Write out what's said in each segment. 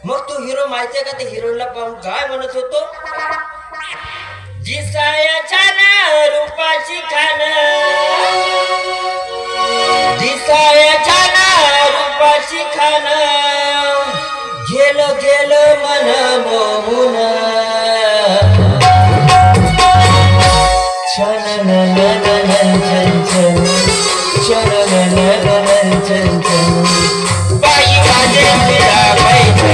मग तो हिरो माहितीये का ते हिरोईनला पाहून काय म्हणत होतो दिसाया छान रूपाची खान दिसाया छान रूपाची खान गेलं गेलं मन मोहून छन नन नन छन छन छन नन नन छन छन बाई माझे तुला पाहिजे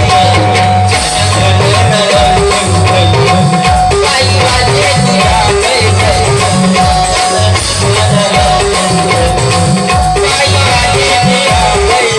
बाई माझे तुला पाहिजे बाई माझे तुला पाहिजे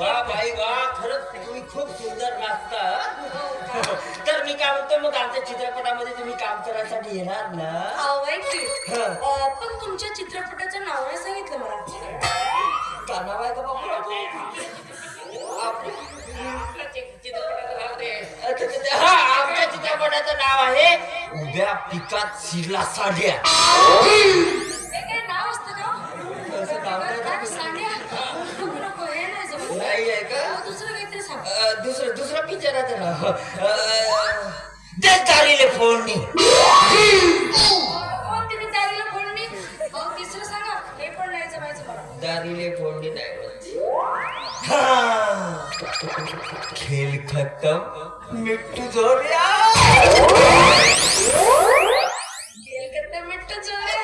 वा बाई वा, खरंच तुम्ही खूप सुंदर नाचता. तर मी काय म्हणतो, मग आमच्या चित्रपटामध्ये तुम्ही काम करायसाठी येणार ना? पण तुमच्या चित्रपटाचं नाव नाही सांगितलं मला. का नाव आहे का बाबू? आमच्या चित्रपटाचं नाव आहे उद्या पिकात शिरला साड्या. नाव असतं का? नाही आहे का? दुसरं काहीतरी सांग. दुसरं पिक्चराचं नाव दारीले फोडणी. दारीला फोडणी. तिसरं सांगा. हे पण नाही जमायचं मला. दारीले फोडणी नाही म्हणते. खेळ खत्म मिट्टू जोड्या. खेळ खत्म मिट्टू जोड्या.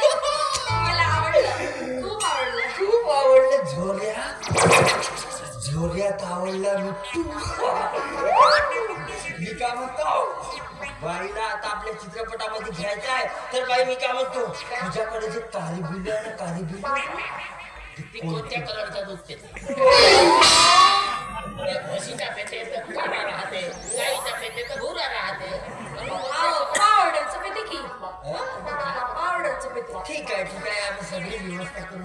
मला आवडलं, खूप आवडलं झोऱ्यात आवडला मिट्टू. मी काय म्हणतो, बाईला आता आपल्या चित्रपटामध्ये घ्यायचं आहे. तर बाई मी काय म्हणतो, तुझ्याकडे जे काळी बिल आहे ना, काळी बिल कोणत्या कलरचा दूध म्हशीचा पेते तर काळा राहते, गाईचा पेते तर भुरा राहते. पावडरचं पेते की पावडरचं पेते. ठीक आहे आम्ही सगळी व्यवस्था करू.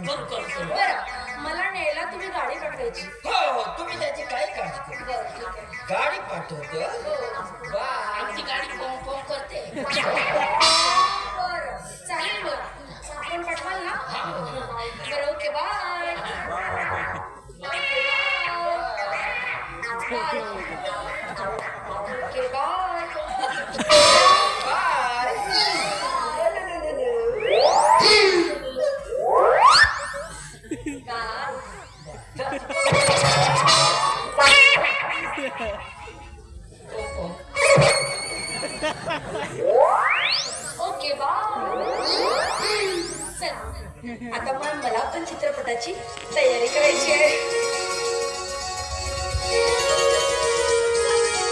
बरं, मला न्यायला तुम्ही गाडी पाठवायची. हो, तुम्ही त्याची काही काळजी करू. गाडी पाठवतो. आमची गाडी फोन करते. बरं, चालेल. आपण पाठवाल ना? बरं, okay, bye. Okay, bye. Okay, bye. चला, आता मला पण चित्रपटाची तयारी करायची आहे.